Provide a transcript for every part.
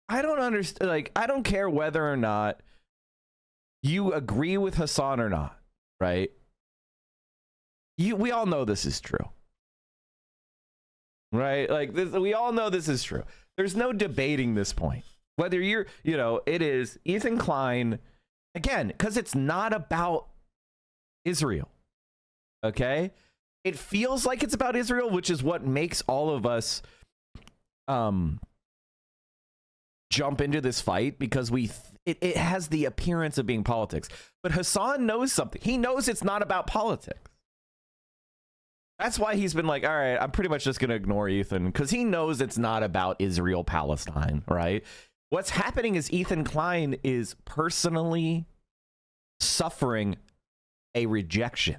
I don't understand. Like, I don't care whether or not you agree with Hasan or not, right? We all know this is true, right? Like, we all know this is true. There's no debating this point. Whether you're, it is Ethan Klein, again, because it's not about Israel, okay? It feels like it's about Israel, which is what makes all of us jump into this fight, because it has the appearance of being politics. But Hasan knows something. He knows it's not about politics. That's why he's been like, all right, I'm pretty much just going to ignore Ethan, because he knows it's not about Israel, Palestine, right? What's happening is Ethan Klein is personally suffering a rejection.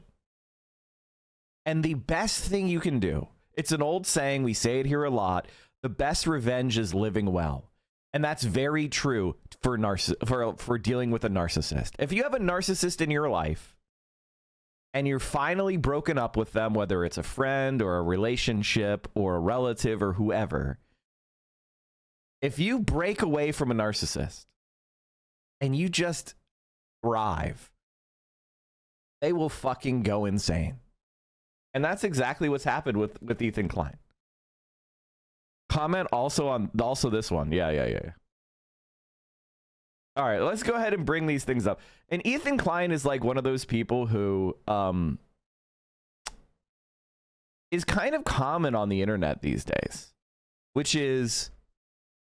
And the best thing you can do, it's an old saying, we say it here a lot, the best revenge is living well. And that's very true for dealing with a narcissist. If you have a narcissist in your life, and you're finally broken up with them, whether it's a friend or a relationship or a relative or whoever, if you break away from a narcissist and you just thrive, they will fucking go insane. And that's exactly what's happened with Ethan Klein. Comment also on this one. Yeah. All right, let's go ahead and bring these things up. And Ethan Klein is like one of those people who is kind of common on the internet these days, which is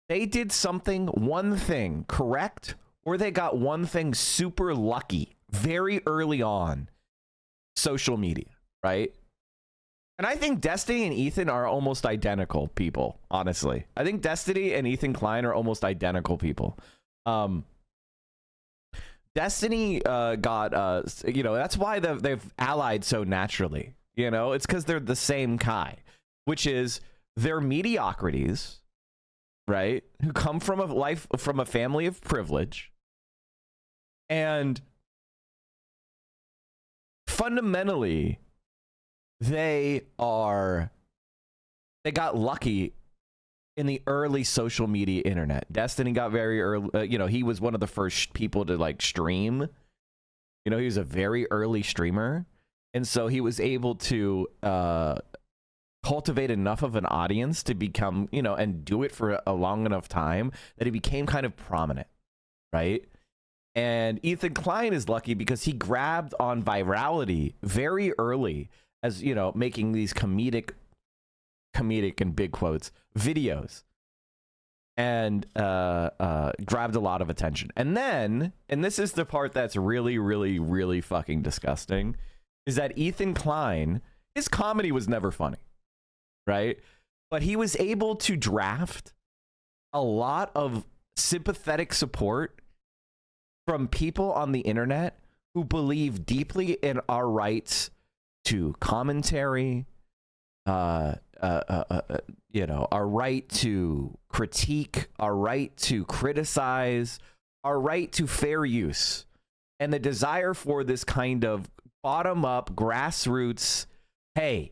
they did one thing correct, or they got one thing super lucky very early on social media, right? And I think Destiny and Ethan are almost identical people, honestly. I think Destiny and Ethan Klein are almost identical people. Destiny got that's why they've allied so naturally. It's because they're the same kind, which is they're mediocrities, right? Who come from a family of privilege, and fundamentally they got lucky in the early social media internet. Destiny got very early, he was one of the first people to like stream. He was a very early streamer. And so he was able to cultivate enough of an audience to become, and do it for a long enough time that he became kind of prominent, right? And Ethan Klein is lucky because he grabbed on virality very early as, making these comedic in big quotes videos, and grabbed a lot of attention. And then, and this is the part that's really, really, really fucking disgusting, is that Ethan Klein, his comedy was never funny, right? But he was able to draft a lot of sympathetic support from people on the internet who believe deeply in our rights to commentary, our right to critique, our right to criticize, our right to fair use, and the desire for this kind of bottom-up, grassroots, hey,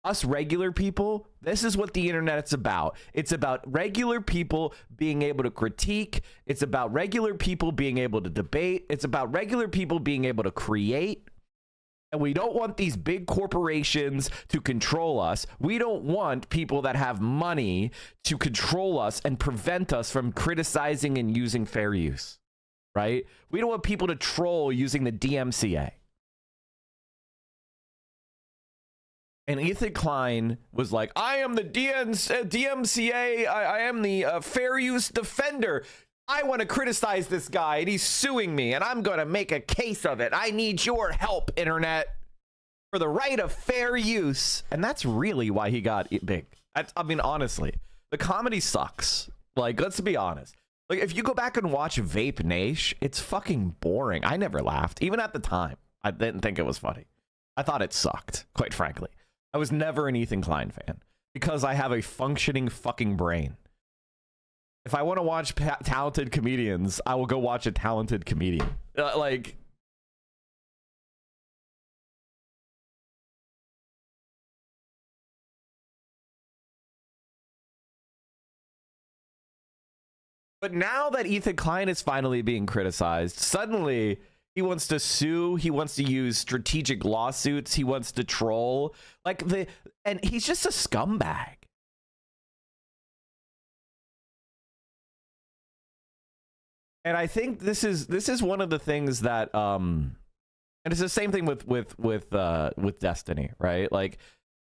us regular people, this is what the internet's about. It's about regular people being able to critique. It's about regular people being able to debate. It's about regular people being able to create. And we don't want these big corporations to control us. We don't want people that have money to control us and prevent us from criticizing and using fair use, right? We don't want people to troll using the DMCA. And Ethan Klein was like, I am the DMCA. I am the fair use defender. I want to criticize this guy, and he's suing me, and I'm going to make a case of it. I need your help, internet, for the right of fair use. And that's really why he got big. I mean, honestly, the comedy sucks. Like, let's be honest. Like, if you go back and watch Vape Nash, it's fucking boring. I never laughed. Even at the time, I didn't think it was funny. I thought it sucked, quite frankly. I was never an Ethan Klein fan because I have a functioning fucking brain. If I want to watch talented comedians, I will go watch a talented comedian. Like, But now that Ethan Klein is finally being criticized, suddenly he wants to sue. He wants to use strategic lawsuits. He wants to troll. And he's just a scumbag. And I think this is one of the things that and it's the same thing with Destiny, right? Like,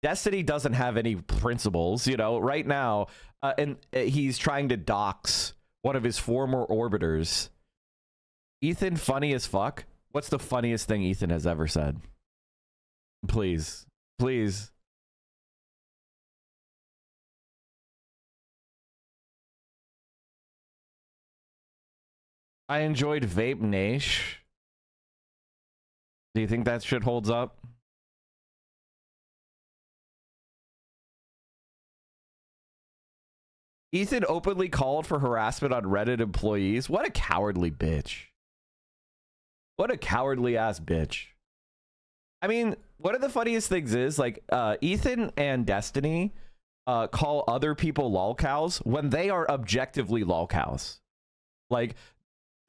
Destiny doesn't have any principles, you know, right now, and he's trying to dox one of his former orbiters. Ethan, funny as fuck. What's the funniest thing Ethan has ever said? Please, please. I enjoyed Vape Nash. Do you think that shit holds up? Ethan openly called for harassment on Reddit employees. What a cowardly bitch. What a cowardly ass bitch. I mean, one of the funniest things is, like, Ethan and Destiny call other people lolcows when they are objectively lolcows. Like,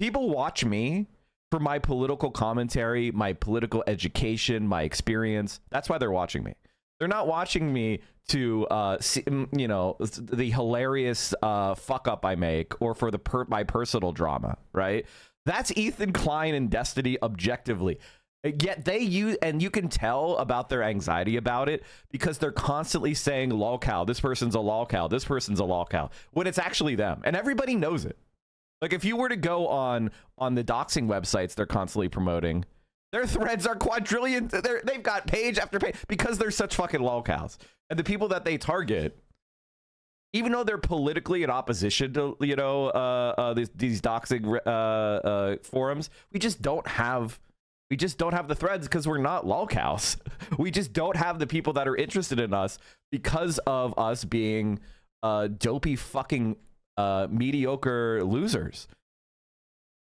people watch me for my political commentary, my political education, my experience. That's why they're watching me. They're not watching me to see, you know, the hilarious fuck up I make, or for my personal drama, right? That's Ethan Klein and Destiny objectively. Yet they use, and you can tell about their anxiety about it because they're constantly saying lolcow, this person's a lolcow, this person's a lolcow, when it's actually them, and everybody knows it. Like, if you were to go on the doxing websites they're constantly promoting, their threads are quadrillion. They've got page after page because they're such fucking lolcows. And the people that they target, even though they're politically in opposition to, you know, these doxing forums, we just don't have the threads because we're not lolcows. We just don't have the people that are interested in us because of us being dopey fucking mediocre losers.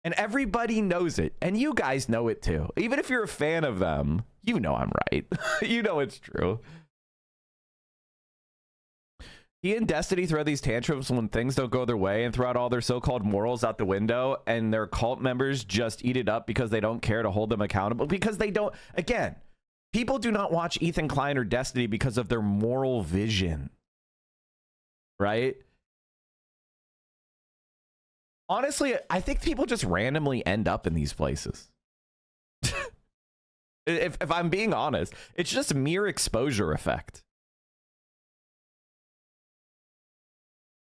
And everybody knows it, and you guys know it too. Even if you're a fan of them, you know I'm right. You know it's true. He and Destiny throw these tantrums when things don't go their way and throw out all their so-called morals out the window, and their cult members just eat it up because they don't care to hold them accountable. Because they don't, again, people do not watch Ethan Klein or Destiny because of their moral vision, right? Honestly, I think people just randomly end up in these places. if I'm being honest, it's just mere exposure effect.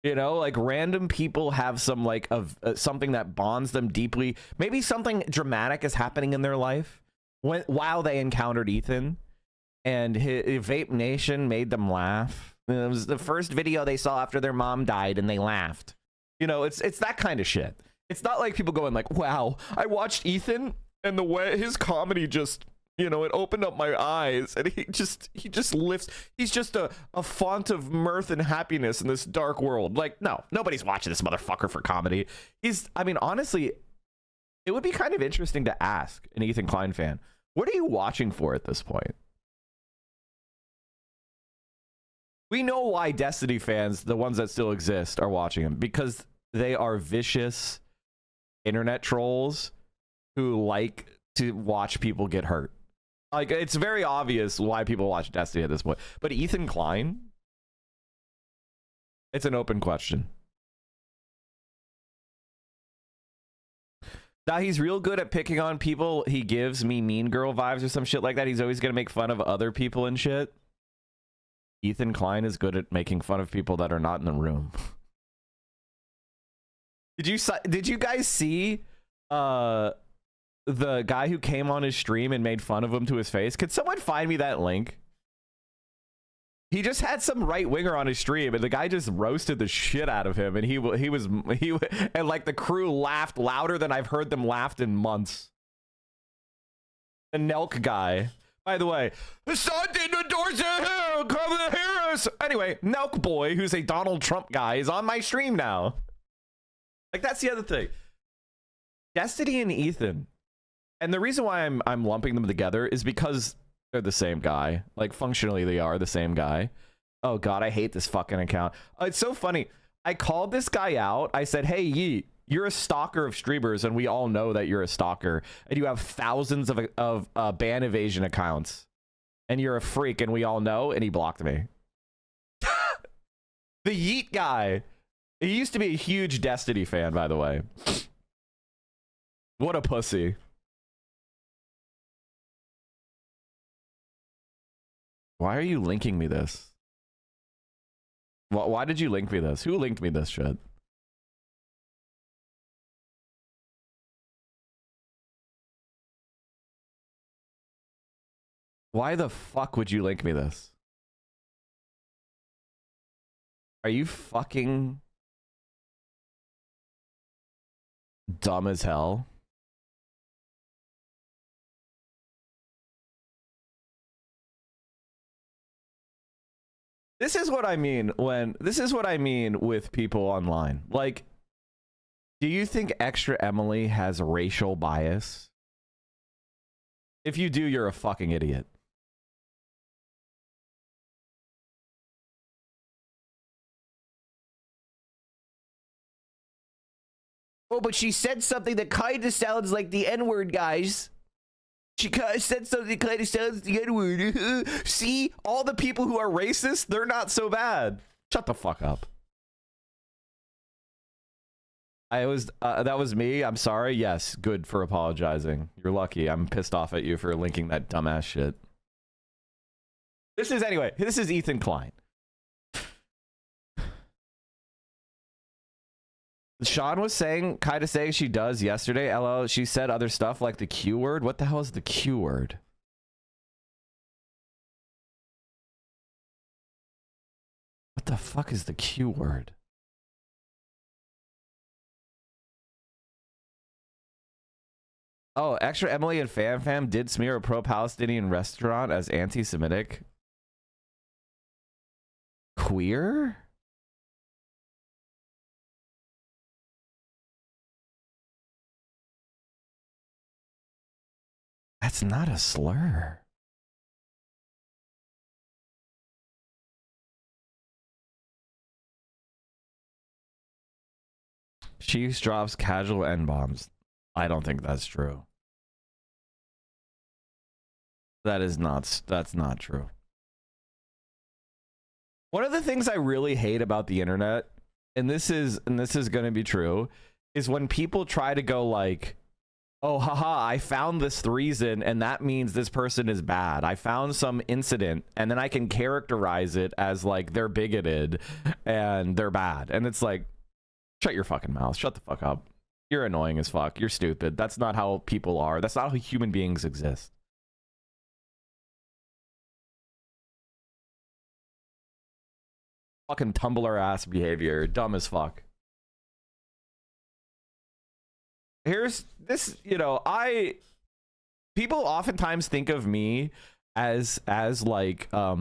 You know, like, random people have some, like, something that bonds them deeply. Maybe something dramatic is happening in their life while they encountered Ethan, and Vape Nation made them laugh. It was the first video they saw after their mom died, and they laughed. You know, it's that kind of shit. It's not like people going like, wow, I watched Ethan and the way his comedy just, you know, it opened up my eyes, and he just lifts. He's just a font of mirth and happiness in this dark world. Like, no, nobody's watching this motherfucker for comedy. I mean, honestly, it would be kind of interesting to ask an Ethan Klein fan, what are you watching for at this point? We know why Destiny fans, the ones that still exist, are watching him, because they are vicious internet trolls who like to watch people get hurt. Like, it's very obvious why people watch Destiny at this point. But Ethan Klein? It's an open question. Now, he's real good at picking on people. He gives me Mean Girl vibes or some shit like that. He's always going to make fun of other people and shit. Ethan Klein is good at making fun of people that are not in the room. Did you guys see the guy who came on his stream and made fun of him to his face? Could someone find me that link? He just had some right winger on his stream, and the guy just roasted the shit out of him, and he and like the crew laughed louder than I've heard them laugh in months. The Nelk guy. By the way, Hasan did the doors to hell, come to hear us. Anyway, Nelk boy, who's a Donald Trump guy, is on my stream now. Like, that's the other thing. Destiny and Ethan, and the reason why I'm lumping them together is because they're the same guy. Like, functionally, they are the same guy. Oh god, I hate this fucking account. It's so funny. I called this guy out. I said, hey, Yeet, you're a stalker of streamers, and we all know that you're a stalker, and you have thousands of ban evasion accounts, and you're a freak, and we all know, and he blocked me. The Yeet guy. He used to be a huge Destiny fan, by the way. What a pussy. Why are you linking me this? Why did you link me this? Who linked me this shit? Why the fuck would you link me this? Are you fucking dumb as hell? This is what I mean with people online. Like, do you think Extra Emily has racial bias? If you do, you're a fucking idiot. Oh, but she said something that kind of sounds like the N-word, guys. She kind of said something that kind of sounds like the N-word. See? All the people who are racist, they're not so bad. Shut the fuck up. That was me. I'm sorry. Yes, good for apologizing. You're lucky. I'm pissed off at you for linking that dumbass shit. This is Ethan Klein. Sean was kind of saying she does yesterday. LL, she said other stuff like the Q word. What the hell is the Q word? What the fuck is the Q word? Oh, Extra Emily and Fam did smear a pro-Palestinian restaurant as anti-Semitic. Queer? That's not a slur. She drops casual N-bombs. I don't think that's true. That's not true. One of the things I really hate about the internet, and this is going to be true, is when people try to go like, oh, haha, I found this reason, and that means this person is bad. I found some incident, and then I can characterize it as like they're bigoted and they're bad. And it's like, shut your fucking mouth. Shut the fuck up. You're annoying as fuck. You're stupid. That's not how people are. That's not how human beings exist. Fucking Tumblr ass behavior. Dumb as fuck. Here's this, people oftentimes think of me as like a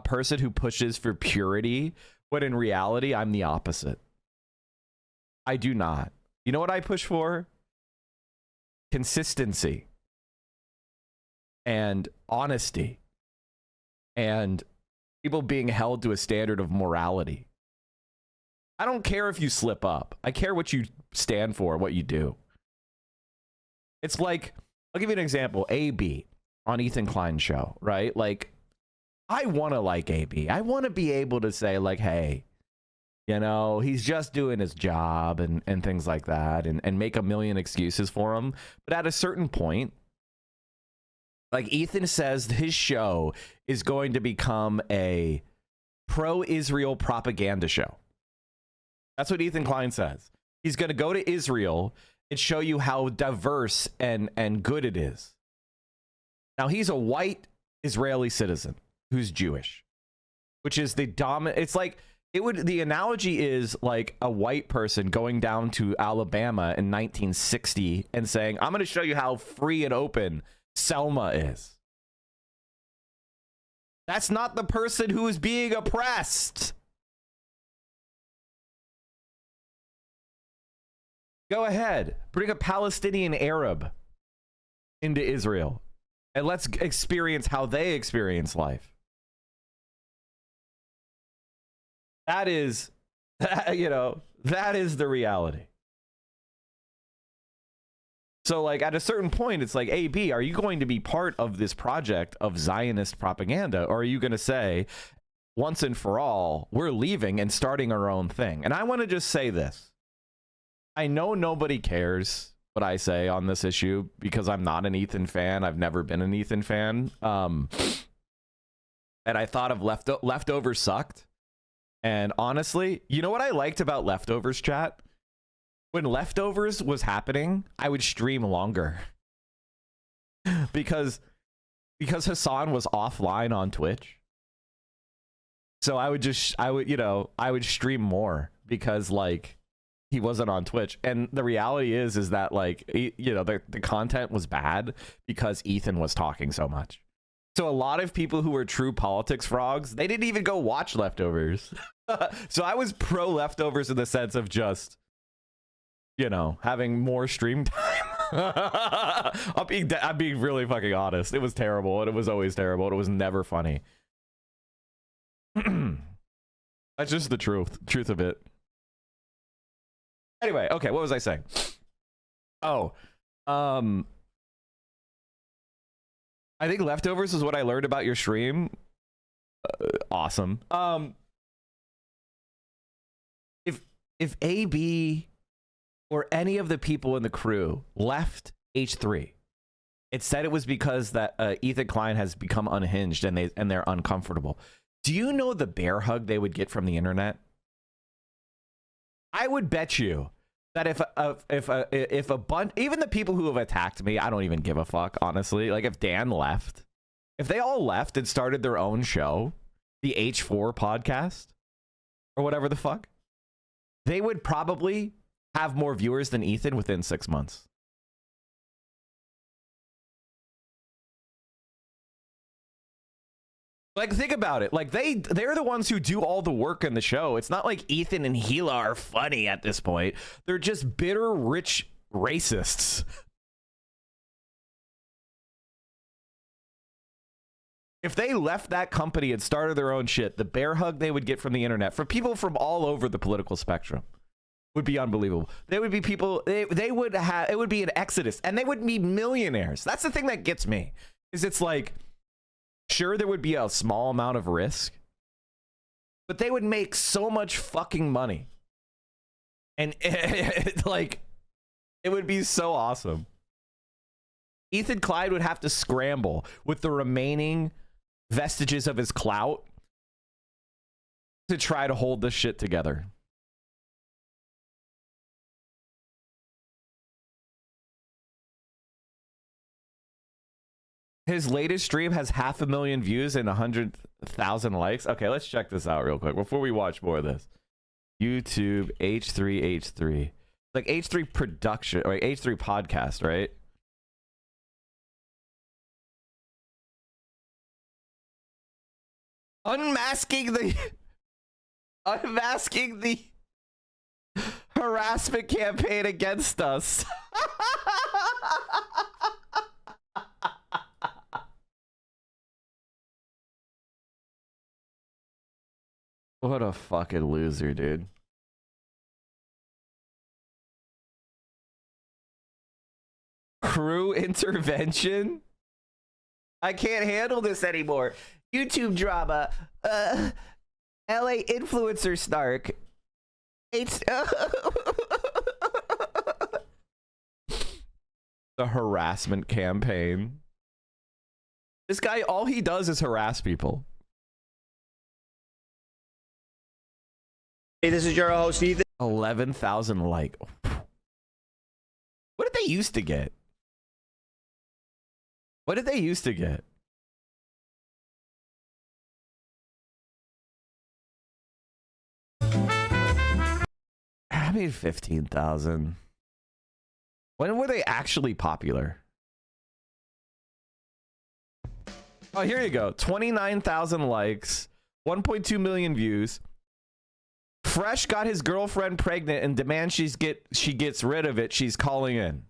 person who pushes for purity, when in reality I'm the opposite. I do not. You know what I push for? Consistency and honesty and people being held to a standard of morality. I don't care if you slip up. I care what you stand for, what you do. It's like, I'll give you an example. AB on Ethan Klein's show, right? Like, I want to like AB. I want to be able to say like, hey, he's just doing his job and things like that, and make a million excuses for him. But at a certain point, like Ethan says, his show is going to become a pro-Israel propaganda show. That's what Ethan Klein says. He's going to go to Israel and show you how diverse and good it is. Now, he's a white Israeli citizen who's Jewish, which is the dominant. It's like, the analogy is like a white person going down to Alabama in 1960 and saying, I'm going to show you how free and open Selma is. That's not the person who is being oppressed. Go ahead, bring a Palestinian Arab into Israel and let's experience how they experience life. That is, you know, that is the reality. So, like, at a certain point, it's like, AB, are you going to be part of this project of Zionist propaganda? Or are you going to say, once and for all, we're leaving and starting our own thing? And I want to just say this. I know nobody cares what I say on this issue because I'm not an Ethan fan. I've never been an Ethan fan. And I thought of Leftovers sucked. And honestly, you know what I liked about Leftovers, chat? When Leftovers was happening, I would stream longer because Hasan was offline on Twitch. So I would stream more because like he wasn't on Twitch. And the reality is that like, you know, the content was bad because Ethan was talking so much. So a lot of people who were true politics frogs, they didn't even go watch Leftovers. So I was pro Leftovers in the sense of just, you know, having more stream time. I'm being really fucking honest. It was terrible, and it was always terrible. And it was never funny. That's just the truth of it. Anyway, okay, what was I saying? Oh, I think Leftovers is what I learned about your stream. Awesome. If AB or any of the people in the crew left H3, it said it was because that Ethan Klein has become unhinged and they're uncomfortable. Do you know the bear hug they would get from the internet? I would bet you that if a bunch, even the people who have attacked me, I don't even give a fuck, honestly. Like if Dan left, if they all left and started their own show, the H4 podcast or whatever the fuck, they would probably have more viewers than Ethan within 6 months. Like, think about it. Like, they're the ones who do all the work in the show. It's not like Ethan and Gila are funny at this point. They're just bitter, rich racists. If they left that company and started their own shit, the bear hug they would get from the internet, from people from all over the political spectrum, would be unbelievable. They would be people, they would have, it would be an exodus, and they would be millionaires. That's the thing that gets me, is it's like, sure, there would be a small amount of risk, but they would make so much fucking money. And like, it would be so awesome. Ethan Klein would have to scramble with the remaining vestiges of his clout to try to hold this shit together. His latest stream has 500,000 views and 100,000 likes. Okay, let's check this out real quick before we watch more of this. YouTube H3H3. Like H3 production or H3 podcast, right? Unmasking the harassment campaign against us. What a fucking loser, dude. Crew intervention? I can't handle this anymore. YouTube drama. LA influencer snark. It's the harassment campaign. This guy, all he does is harass people. Hey, this is your host, Ethan. 11,000 like. What did they used to get? What did they used to get? I mean, 15,000. When were they actually popular? Oh, here you go. 29,000 likes, 1.2 million views. Fresh got his girlfriend pregnant and demands she gets rid of it. She's calling in.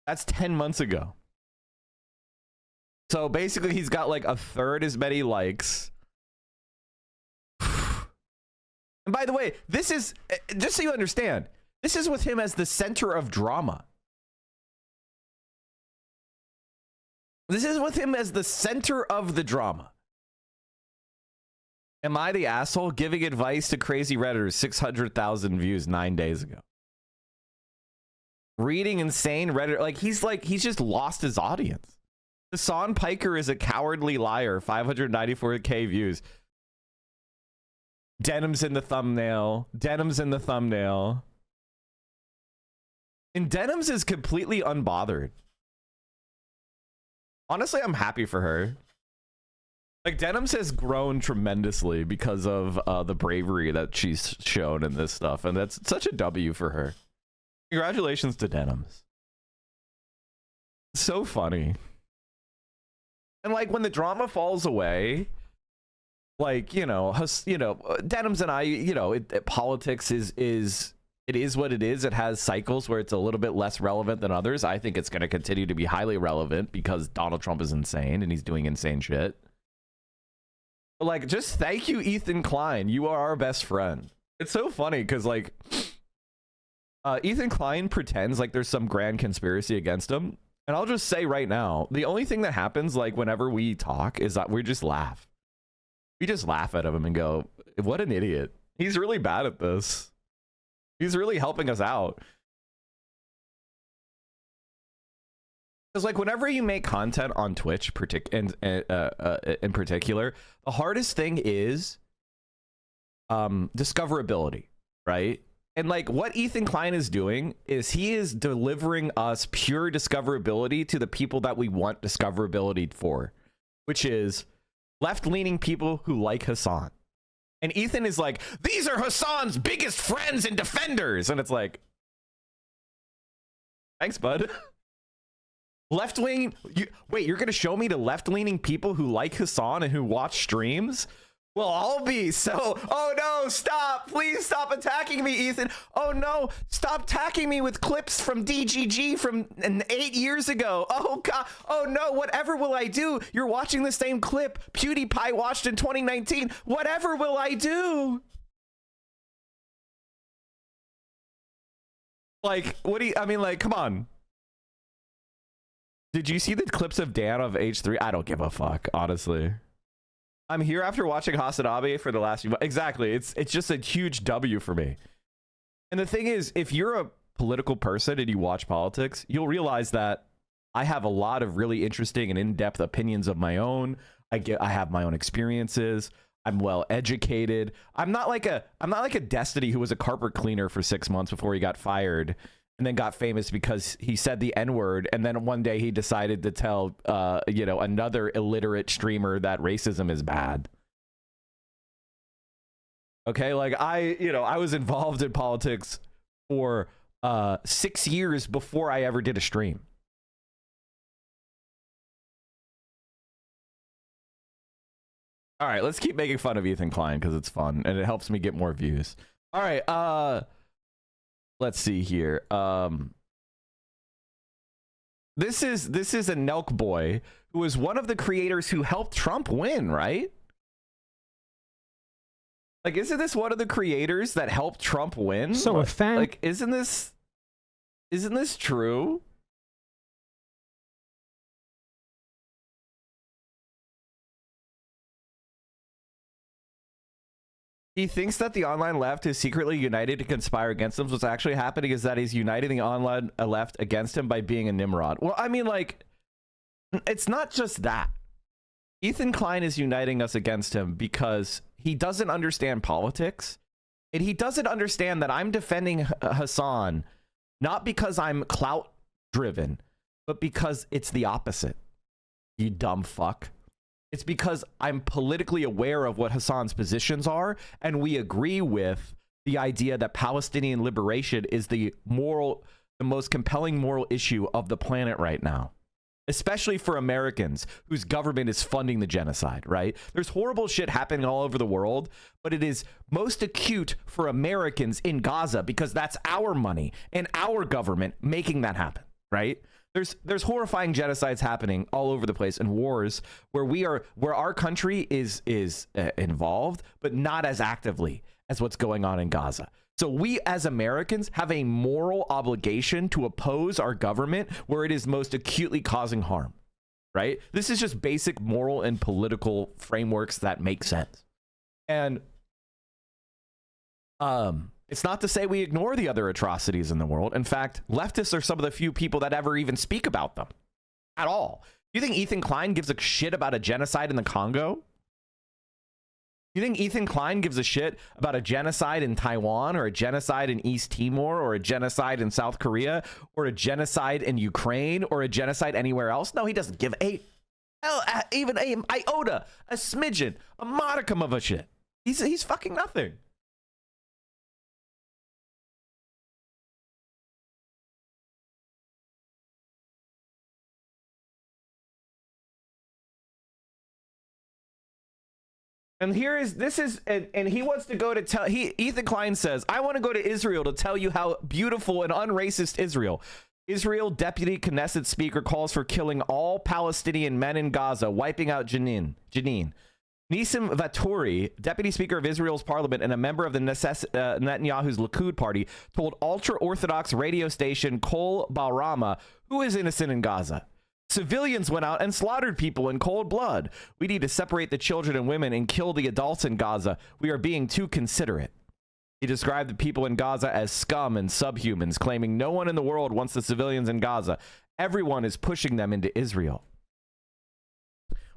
That's 10 months ago. So basically, he's got like a third as many likes. And by the way, this is, just so you understand, this is with him as the center of drama. This is with him as the center of the drama. Am I the asshole giving advice to crazy Redditors? 600,000 views 9 days ago. Reading insane Reddit, he's just lost his audience. Hasan Piker is a cowardly liar. 594K views. Denim's in the thumbnail. Denim's in the thumbnail. And Denim's is completely unbothered. Honestly, I'm happy for her. Like, Denim's has grown tremendously because of the bravery that she's shown in this stuff. And that's such a W for her. Congratulations to Denim's. So funny. And like, when the drama falls away, like, Denim's and I, politics it is what it is. It has cycles where it's a little bit less relevant than others. I think it's going to continue to be highly relevant because Donald Trump is insane and he's doing insane shit. But like, just thank you, Ethan Klein. You are our best friend. It's so funny because like, Ethan Klein pretends like there's some grand conspiracy against him. And I'll just say right now, the only thing that happens like whenever we talk is that we just laugh. We just laugh at him and go, what an idiot. He's really bad at this. He's really helping us out. Because like whenever you make content on Twitch in particular, the hardest thing is discoverability, right? And like what Ethan Klein is doing is he is delivering us pure discoverability to the people that we want discoverability for, which is left-leaning people who like Hasan. And Ethan is like, these are Hasan's biggest friends and defenders. And it's like, thanks, bud. Left-wing, wait, you're going to show me the left-leaning people who like Hasan and who watch streams? Well, I'll be so, oh no, stop, please stop attacking me, Ethan. Oh no, stop attacking me with clips from DGG from 8 years ago. Oh God, oh no, whatever will I do? You're watching the same clip PewDiePie watched in 2019. Whatever will I do? Like, what do you, I mean, like, come on. Did you see the clips of Dan of H3? I don't give a fuck, honestly. I'm here after watching Hasan for the last few months. Exactly. It's just a huge W for me. And the thing is, if you're a political person and you watch politics, you'll realize that I have a lot of really interesting and in-depth opinions of my own. I have my own experiences. I'm well educated. I'm not like a Destiny who was a carpet cleaner for 6 months before he got fired and then got famous because he said the N-word, and then one day he decided to tell another illiterate streamer that racism is bad. Okay, like I was involved in politics for 6 years before I ever did a stream. All right, let's keep making fun of Ethan Klein because it's fun and it helps me get more views. All right, let's see here. This is a Nelk boy who is one of the creators who helped Trump win, right? Like, isn't this one of the creators that helped Trump win? So a fan, like, isn't this true? He thinks that the online left is secretly united to conspire against him. What's actually happening is that he's uniting the online left against him by being a Nimrod. Well, I mean, like, it's not just that. Ethan Klein is uniting us against him because he doesn't understand politics. And he doesn't understand that I'm defending Hasan not because I'm clout driven, but because it's the opposite. You dumb fuck. It's because I'm politically aware of what Hasan's positions are, and we agree with the idea that Palestinian liberation is the most compelling moral issue of the planet right now, especially for Americans whose government is funding the genocide, right? There's horrible shit happening all over the world, but it is most acute for Americans in Gaza because that's our money and our government making that happen, right? There's horrifying genocides happening all over the place and wars where our country is involved, but not as actively as what's going on in Gaza. So we as Americans have a moral obligation to oppose our government where it is most acutely causing harm, right? This is just basic moral and political frameworks that make sense. And it's not to say we ignore the other atrocities in the world. In fact, leftists are some of the few people that ever even speak about them at all. Do you think Ethan Klein gives a shit about a genocide in the Congo? You think Ethan Klein gives a shit about a genocide in Taiwan or a genocide in East Timor or a genocide in South Korea or a genocide in Ukraine or a genocide anywhere else? No, he doesn't give even a iota, a smidgen, a modicum of a shit. He's fucking nothing. And and he wants to go to tell, Ethan Klein says, I want to go to Israel to tell you how beautiful and unracist Israel. Israel Deputy Knesset Speaker calls for killing all Palestinian men in Gaza, wiping out Jenin. Nissim Vaturi, Deputy Speaker of Israel's parliament and a member of the Netanyahu's Likud party, told ultra-Orthodox radio station Kol Barama, who is innocent in Gaza. Civilians went out and slaughtered people in cold blood. We need to separate the children and women and kill the adults in Gaza. We are being too considerate. He described the people in Gaza as scum and subhumans, claiming no one in the world wants the civilians in Gaza. Everyone is pushing them into Israel.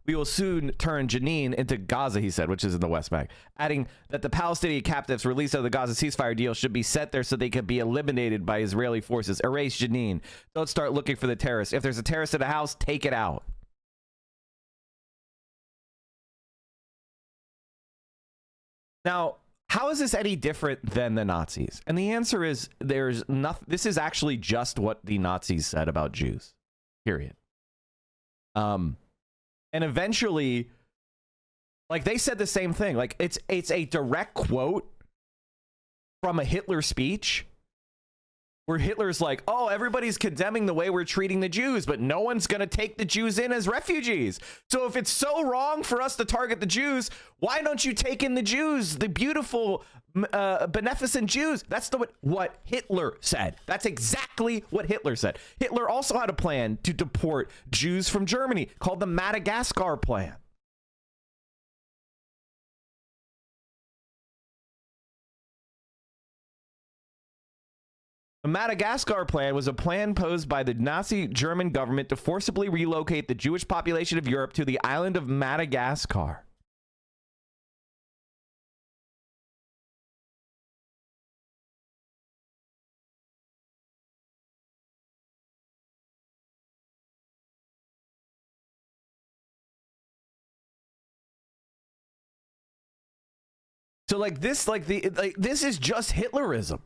We will soon turn Jenin into Gaza, he said, which is in the West Bank, adding that the Palestinian captives released out of the Gaza ceasefire deal should be sent there so they can be eliminated by Israeli forces. Erase Jenin. Don't start looking for the terrorists. If there's a terrorist in a house, take it out. Now, how is this any different than the Nazis? And the answer is there's nothing. This is actually just what the Nazis said about Jews. Period. And eventually, like, they said the same thing. Like, it's a direct quote from a Hitler speech where Hitler's like, oh, everybody's condemning the way we're treating the Jews, but no one's going to take the Jews in as refugees. So if it's so wrong for us to target the Jews, why don't you take in the Jews, the beautiful, beneficent Jews? That's what Hitler said. That's exactly what Hitler said. Hitler also had a plan to deport Jews from Germany called the Madagascar Plan. The Madagascar Plan was a plan posed by the Nazi German government to forcibly relocate the Jewish population of Europe to the island of Madagascar. So like this, this is just Hitlerism.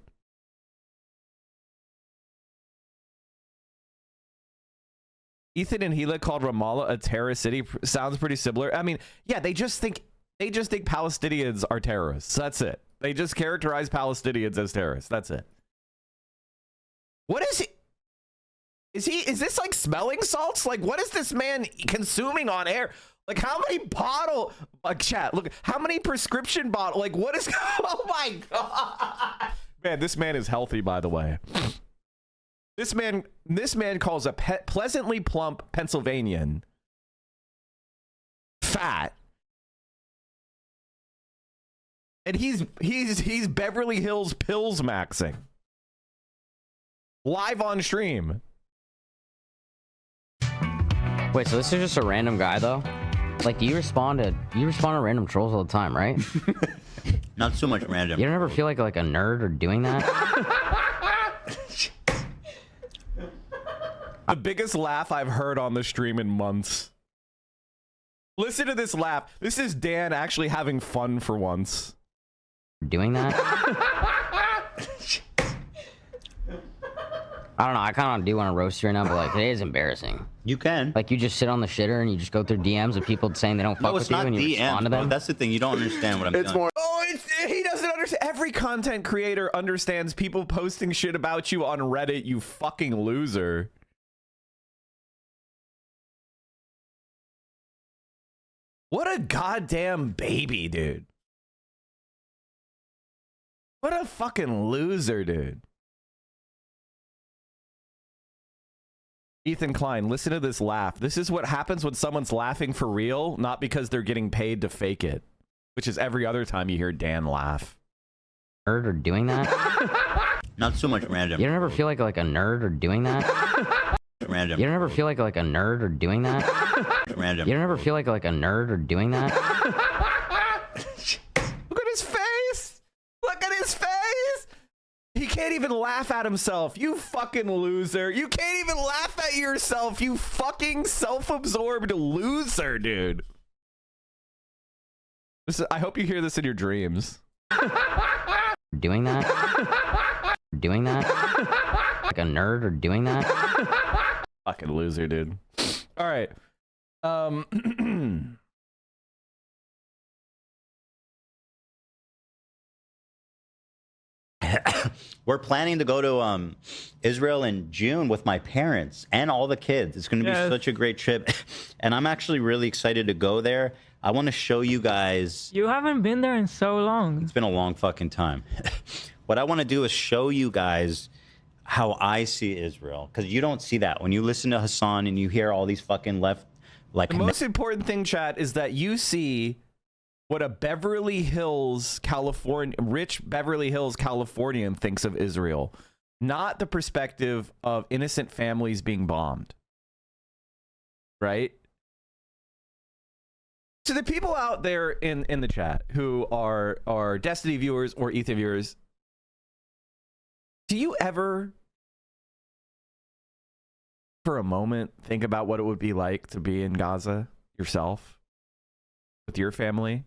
Ethan and Gila called Ramallah a terrorist city. Sounds pretty similar. I mean, yeah, they just think Palestinians are terrorists. That's it. They just characterize Palestinians as terrorists. That's it. What is he? Is this like smelling salts? Like, what is this man consuming on air? Like, how many chat, look, how many prescription bottle, like, what is, oh my God. Man, this man is healthy, by the way. This man calls a pleasantly plump Pennsylvanian fat. And he's Beverly Hills pills maxing. Live on stream. Wait, so this is just a random guy though? Like, you respond to random trolls all the time, right? Not so much random. You don't ever feel like a nerd or doing that? The biggest laugh I've heard on the stream in months. Listen to this laugh. This is Dan actually having fun for once. Doing that? I don't know. I kind of do want to roast you right now, but like, it is embarrassing. You can. Like, you just sit on the shitter and you just go through DMs of people saying they don't fuck with you and you respond to them. That's the thing. You don't understand what I'm doing. More. Oh, he doesn't understand. Every content creator understands people posting shit about you on Reddit, you fucking loser. What a goddamn baby, dude. What a fucking loser, dude. Ethan Klein, listen to this laugh. This is what happens when someone's laughing for real, not because they're getting paid to fake it, which is every other time you hear Dan laugh. Nerd or doing that? Not so much random. You don't ever feel like a nerd or doing that? Random. You don't ever feel like a nerd or doing that? Random. You don't ever feel like a nerd or doing that? Look at his face. Look at his face. He can't even laugh at himself. You fucking loser. You can't even laugh at yourself. You fucking self-absorbed loser, dude. I hope you hear this in your dreams. Doing that? Doing that? Like a nerd or doing that? Fucking loser, dude. All right. We're planning to go to Israel in June with my parents and all the kids. It's going to be such a great trip. And I'm actually really excited to go there. I want to show you guys. You haven't been there in so long. It's been a long fucking time. What I want to do is show you guys how I see Israel, because you don't see that when you listen to Hasan and you hear all these fucking left. Like the most important thing, chat, is that you see what a Beverly Hills, California, rich Beverly Hills Californian thinks of Israel, not the perspective of innocent families being bombed. Right? So the people out there in the chat who are Destiny viewers or Ethan viewers, do you ever, for a moment, think about what it would be like to be in Gaza yourself with your family?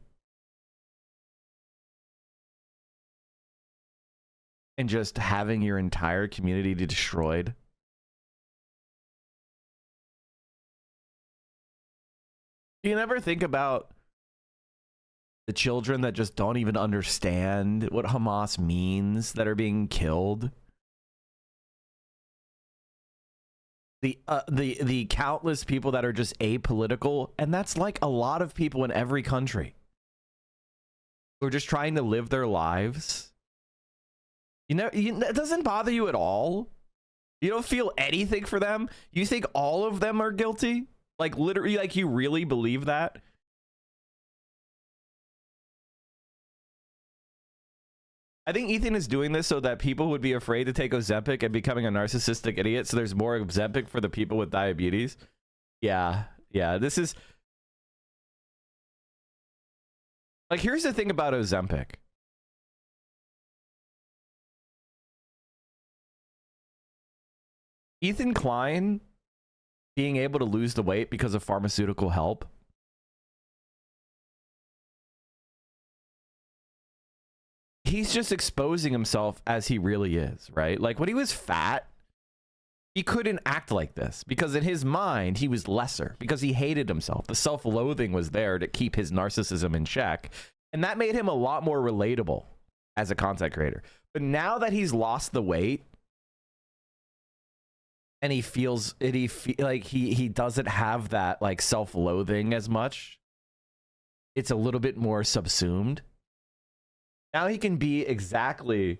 And just having your entire community destroyed? Do you never think about the children that just don't even understand what Hamas means, that are being killed? The countless people that are just apolitical, and that's like a lot of people in every country who are just trying to live their lives. You know, it doesn't bother you at all. You don't feel anything for them. You think all of them are guilty? Like literally, like you really believe that? I think Ethan is doing this so that people would be afraid to take Ozempic and becoming a narcissistic idiot. So there's more Ozempic for the people with diabetes. Yeah. This is like, here's the thing about Ozempic. Ethan Klein being able to lose the weight because of pharmaceutical help. He's just exposing himself as he really is, right? Like when he was fat, he couldn't act like this because in his mind, he was lesser because he hated himself. The self-loathing was there to keep his narcissism in check. And that made him a lot more relatable as a content creator. But now that he's lost the weight, and he feels it, he doesn't have that like self-loathing as much. It's a little bit more subsumed. Now he can be exactly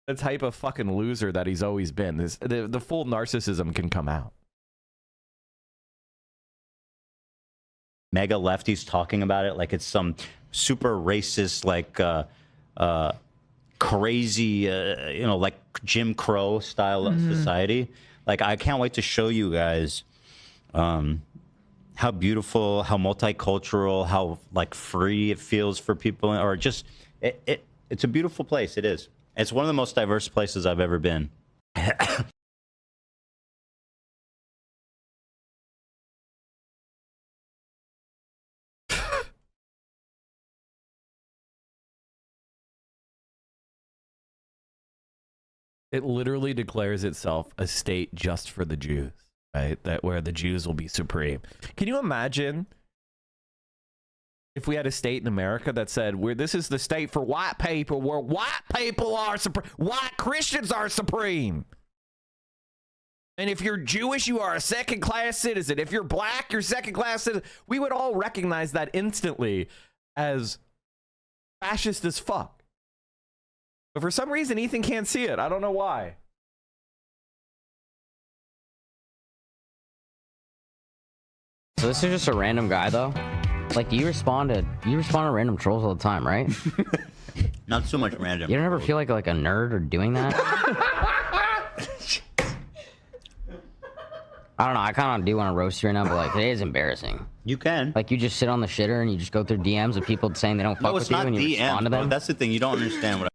the type of fucking loser that he's always been. The full narcissism can come out. Mega lefties talking about it like it's some super racist, like crazy, like Jim Crow style of society. Like, I can't wait to show you guys how beautiful, how multicultural, how like free it feels for people, or just it's a beautiful place. It is. It's one of the most diverse places I've ever been. It literally declares itself a state just for the Jews, right? That where the Jews will be supreme. Can you imagine if we had a state in America that said, this is the state for white people, where white people are supreme, white Christians are supreme? And if you're Jewish, you are a second-class citizen. If you're black, you're second-class citizen. We would all recognize that instantly as fascist as fuck. But for some reason, Ethan can't see it. I don't know why. So this is just a random guy, though. Like, you respond to random trolls all the time, right? Not so much random. You don't ever feel like a nerd or doing that? I don't know. I kind of do want to roast you right now, but like, it is embarrassing. You can. Like, you just sit on the shitter and you just go through DMs of people saying they don't fuck with you, and you respond to them. Bro. That's the thing. You don't understand what.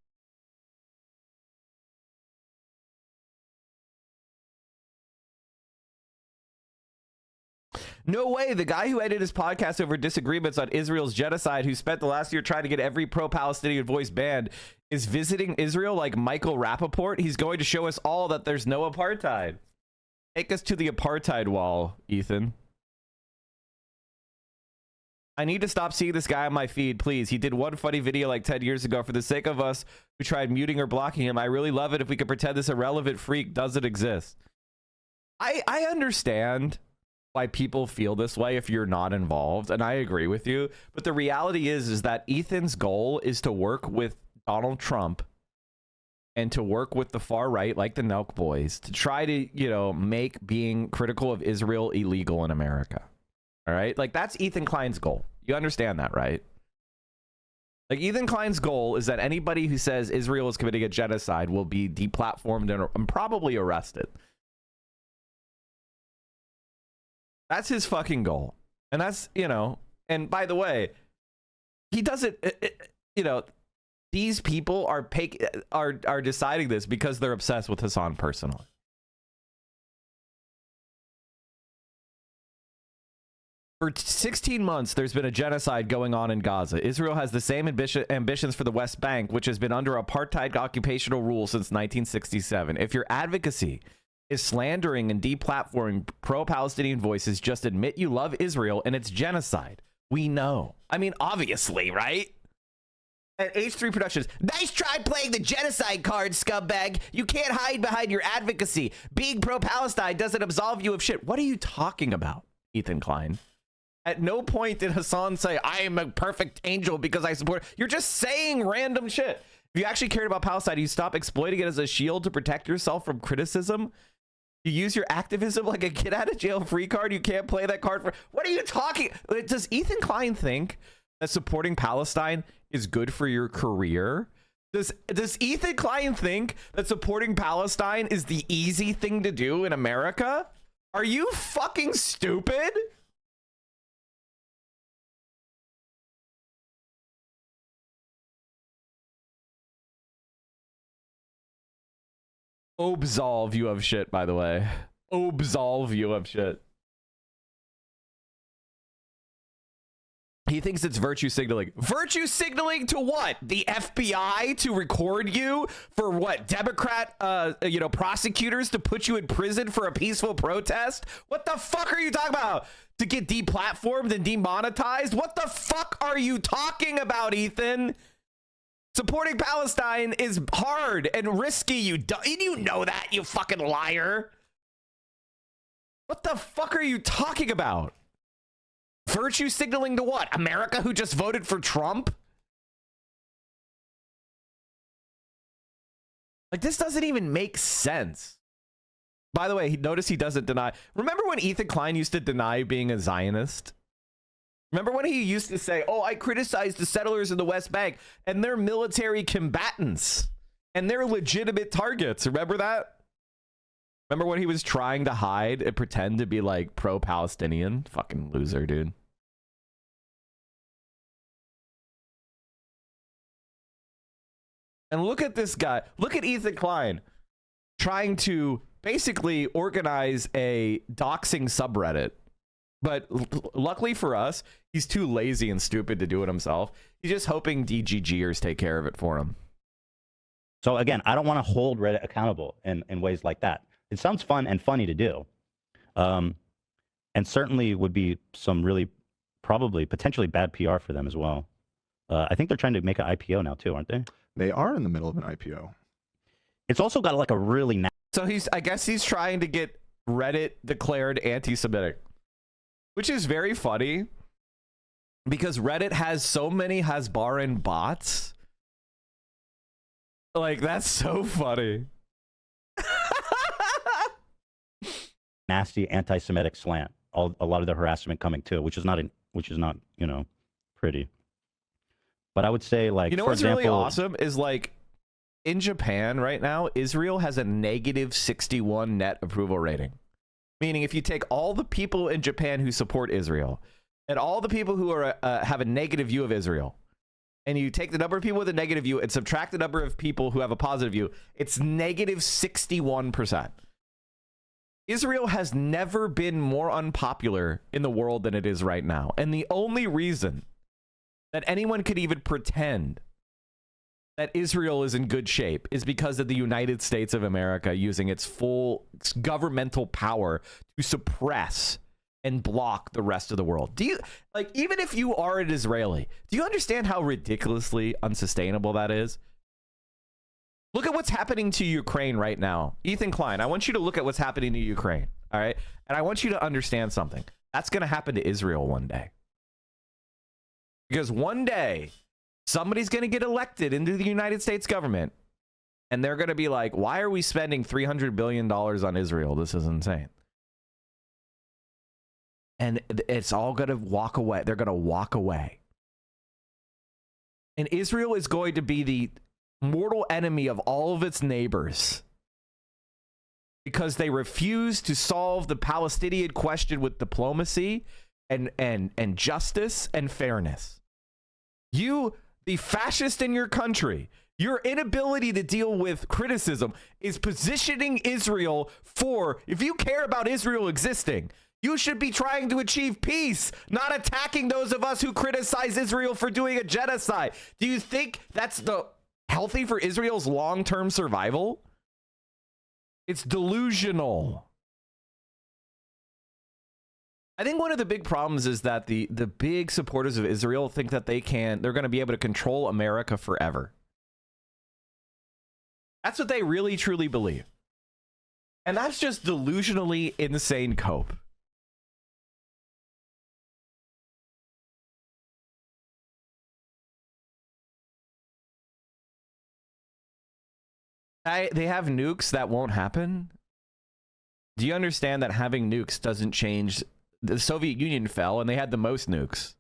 No way. The guy who edited his podcast over disagreements on Israel's genocide, who spent the last year trying to get every pro-Palestinian voice banned, is visiting Israel like Michael Rappaport. He's going to show us all that there's no apartheid. Take us to the apartheid wall, Ethan. I need to stop seeing this guy on my feed, please. He did one funny video like 10 years ago. For the sake of us who tried muting or blocking him, I really love it if we could pretend this irrelevant freak doesn't exist. I understand why people feel this way if you're not involved, and I agree with you. But the reality is that Ethan's goal is to work with Donald Trump and to work with the far right, like the Nelk Boys, to try to, you know, make being critical of Israel illegal in America. All right? Like, that's Ethan Klein's goal. You understand that, right? Like, Ethan Klein's goal is that anybody who says Israel is committing a genocide will be deplatformed and probably arrested. That's his fucking goal. And that's, you know, and by the way, he doesn't, you know, these people are deciding this because they're obsessed with Hasan personally. For 16 months, there's been a genocide going on in Gaza. Israel has the same ambitions for the West Bank, which has been under apartheid occupational rule since 1967. If your advocacy is slandering and deplatforming pro-Palestinian voices, just admit you love Israel and it's genocide. We know. I mean, obviously, right? At H3 Productions, nice try playing the genocide card, scumbag. You can't hide behind your advocacy. Being pro-Palestine doesn't absolve you of shit. What are you talking about, Ethan Klein? At no point did Hasan say, I am a perfect angel because I support. You're just saying random shit. If you actually cared about Palestine, you stop exploiting it as a shield to protect yourself from criticism. You use your activism like a get out of jail free card. You can't play that card for. What are you talking? Does Ethan Klein think that supporting Palestine is good for your career? Does Ethan Klein think that supporting Palestine is the easy thing to do in America? Are you fucking stupid? Absolve you of shit, by the way. Absolve you of shit. He thinks it's virtue signaling. Virtue signaling to what? The FBI to record you for what? Democrat, you know, prosecutors to put you in prison for a peaceful protest? What the fuck are you talking about? To get deplatformed and demonetized? What the fuck are you talking about, Ethan? Supporting Palestine is hard and risky. You know that, you fucking liar. What the fuck are you talking about? Virtue signaling to what? America, who just voted for Trump? Like, this doesn't even make sense. By the way, notice he doesn't deny. Remember when Ethan Klein used to deny being a Zionist? Remember when he used to say, oh, I criticize the settlers in the West Bank and they're military combatants and they're legitimate targets. Remember that? Remember when he was trying to hide and pretend to be like pro-Palestinian? Fucking loser, dude. And look at this guy. Look at Ethan Klein trying to basically organize a doxing subreddit. But luckily for us, he's too lazy and stupid to do it himself. He's just hoping DGGers take care of it for him. So again, I don't want to hold Reddit accountable in ways like that. It sounds fun and funny to do. And certainly would be some really, probably, potentially bad PR for them as well. I think they're trying to make an IPO now too, aren't they? They are in the middle of an IPO. It's also got like a really... So I guess he's trying to get Reddit declared anti-Semitic, which is very funny because Reddit has so many Hasbaran bots. Like, that's so funny. Nasty anti-Semitic slant. A lot of the harassment coming too, which is not pretty. But I would say, like, you know, for what's example, really awesome is, like, in Japan right now, Israel has a negative 61 net approval rating. Meaning, if you take all the people in Japan who support Israel and all the people who are have a negative view of Israel, and you take the number of people with a negative view and subtract the number of people who have a positive view, it's negative 61%. Israel has never been more unpopular in the world than it is right now. And the only reason that anyone could even pretend that Israel is in good shape is because of the United States of America using its full governmental power to suppress and block the rest of the world. Do you, like, even if you are an Israeli, do you understand how ridiculously unsustainable that is? Look at what's happening to Ukraine right now. Ethan Klein, I want you to look at what's happening to Ukraine, all right? And I want you to understand something. That's going to happen to Israel one day. Because one day, somebody's going to get elected into the United States government, and they're going to be like, why are we spending $300 billion on Israel? This is insane. And it's all going to walk away. They're going to walk away. And Israel is going to be the mortal enemy of all of its neighbors because they refuse to solve the Palestinian question with diplomacy and justice and fairness. You, the fascist in your country, your inability to deal with criticism is positioning Israel for, if you care about Israel existing, you should be trying to achieve peace, not attacking those of us who criticize Israel for doing a genocide. Do you think that's healthy for Israel's long-term survival? It's delusional. I think one of the big problems is that the big supporters of Israel think that they're going to be able to control America forever. That's what they really truly believe. And that's just delusionally insane cope. They have nukes that won't happen. Do you understand that having nukes doesn't change? The Soviet Union fell and they had the most nukes.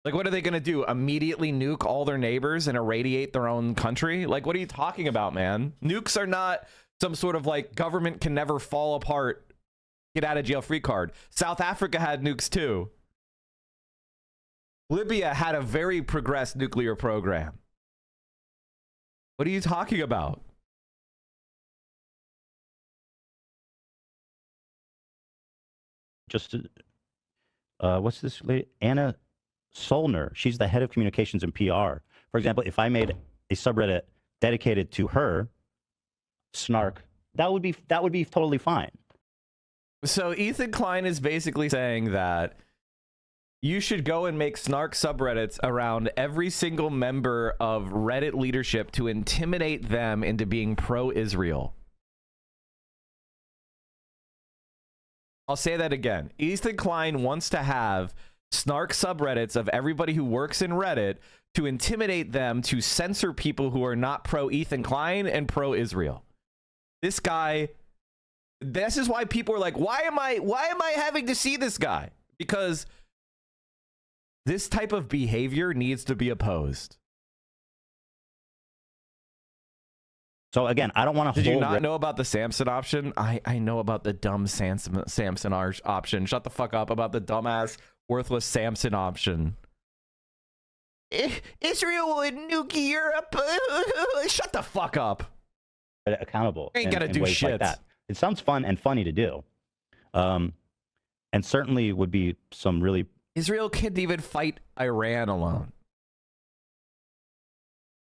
Like, what are they going to do? Immediately nuke all their neighbors and irradiate their own country? Like, what are you talking about, man? Nukes are not some sort of, like, government can never fall apart, get out of jail free card. South Africa had nukes too. Libya had a very progressed nuclear program. What are you talking about? Just what's this lady? Anna Solner. She's the head of communications and PR. For example, if I made a subreddit dedicated to her, Snark, that would be totally fine. So Ethan Klein is basically saying that you should go and make Snark subreddits around every single member of Reddit leadership to intimidate them into being pro-Israel. I'll say that again. Ethan Klein wants to have Snark subreddits of everybody who works in Reddit to intimidate them to censor people who are not pro-Ethan Klein and pro-Israel. This guy, this is why people are like, why am I having to see this guy? Because this type of behavior needs to be opposed. So again, I don't want to. Did you not know about the Samson option? I know about the dumb Samson option. Shut the fuck up about the dumbass, worthless Samson option. Israel would nuke Europe. Shut the fuck up. Accountable. Ain't gonna do shit. Like that. It sounds fun and funny to do, and certainly would be some really. Israel couldn't even fight Iran alone.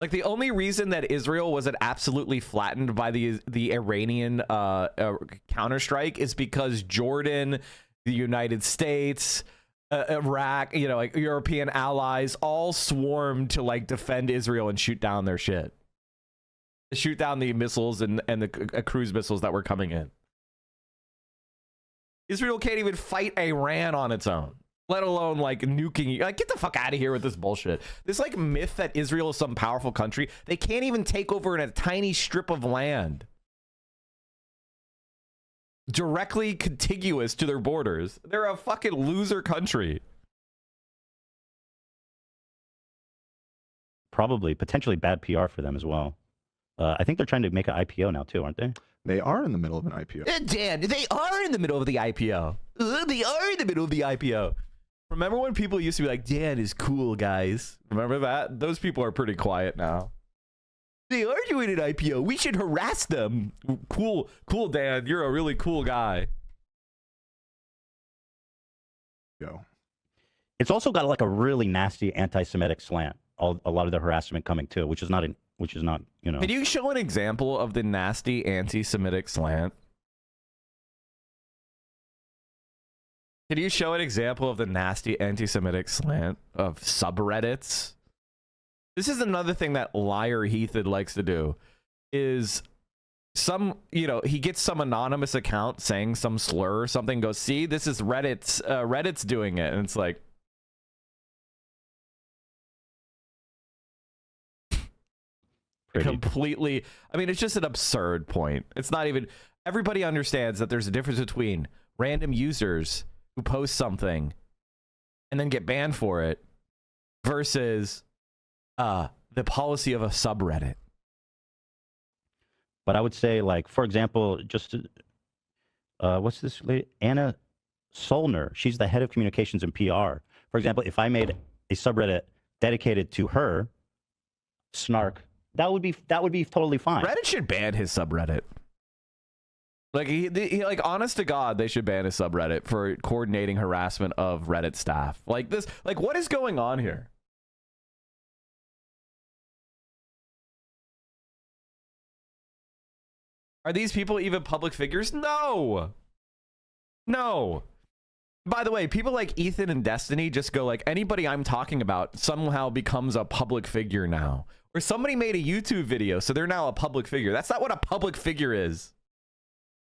Like, the only reason that Israel wasn't absolutely flattened by the Iranian counterstrike is because Jordan, the United States, Iraq, you know, like European allies all swarmed to, like, defend Israel and shoot down their shit. to shoot down the missiles and the cruise missiles that were coming in. Israel can't even fight Iran on its own, let alone like nuking. Like, get the fuck out of here with this bullshit. This like myth that Israel is some powerful country. They can't even take over in a tiny strip of land directly contiguous to their borders. They're a fucking loser country. Probably, potentially bad PR for them as well. I think they're trying to make an IPO now too, aren't they? They are in the middle of an IPO. Dan, they are in the middle of the IPO. They are in the middle of the IPO. Remember when people used to be like, Dan is cool, guys? Remember that? Those people are pretty quiet now. They are doing an IPO. We should harass them. Cool, Dan. You're a really cool guy. Go. It's also got like a really nasty anti-Semitic slant. A lot of the harassment coming too, which is not, you know. Can you show an example of the nasty anti-Semitic slant? Can you show an example of the nasty anti-Semitic slant of subreddits? This is another thing that liar Heathen likes to do, is some, you know, he gets some anonymous account saying some slur or something, goes, see, this is Reddit's doing it. And it's like, completely, I mean, it's just an absurd point. It's not even, everybody understands that there's a difference between random users who post something and then get banned for it versus the policy of a subreddit. But I would say, like, for example, just what's this lady? Anna Solner. She's the head of communications and PR. For example, if I made a subreddit dedicated to her, snark, that would be totally fine. Reddit should ban his subreddit. Like, he like, honest to God, they should ban his subreddit for coordinating harassment of Reddit staff. Like this, like, what is going on here? Are these people even public figures? No. No. By the way, people like Ethan and Destiny just go like, anybody I'm talking about somehow becomes a public figure now. Or somebody made a YouTube video, so they're now a public figure. That's not what a public figure is.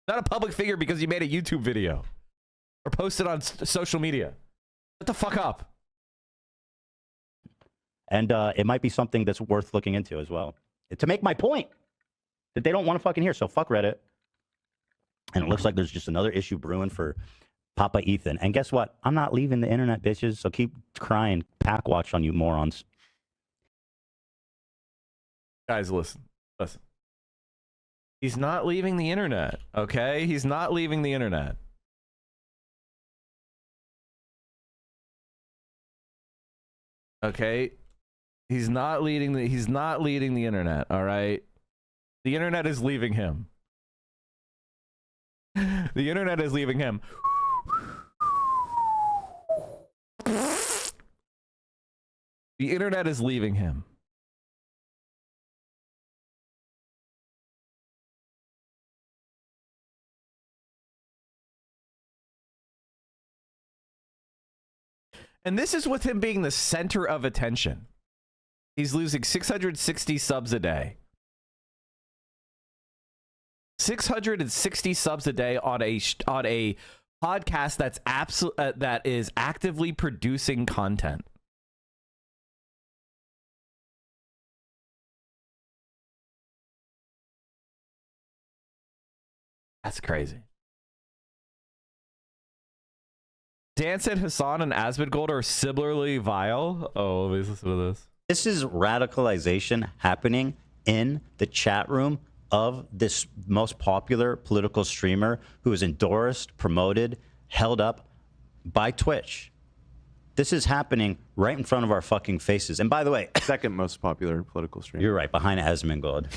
Not a public figure because you made a YouTube video or posted on social media. Shut the fuck up. And it might be something that's worth looking into as well. To make my point that they don't want to fucking hear. So fuck Reddit. And it looks like there's just another issue brewing for Papa Ethan. And guess what? I'm not leaving the internet, bitches. So keep crying pack watch on you morons. Guys, listen. He's not leaving the internet, okay? He's not leaving the internet. Okay? He's not leading the internet, all right? The internet is leaving him. The internet is leaving him. The internet is leaving him. And this is with him being the center of attention. He's losing 660 subs a day. 660 subs a day on a podcast that's that is actively producing content. That's crazy. Dan said Hasan and Asmongold are similarly vile. Oh, let's listen to this. This is radicalization happening in the chat room of this most popular political streamer who is endorsed, promoted, held up by Twitch. This is happening right in front of our fucking faces. And by the way, Second most popular political streamer. you're right, behind Asmongold.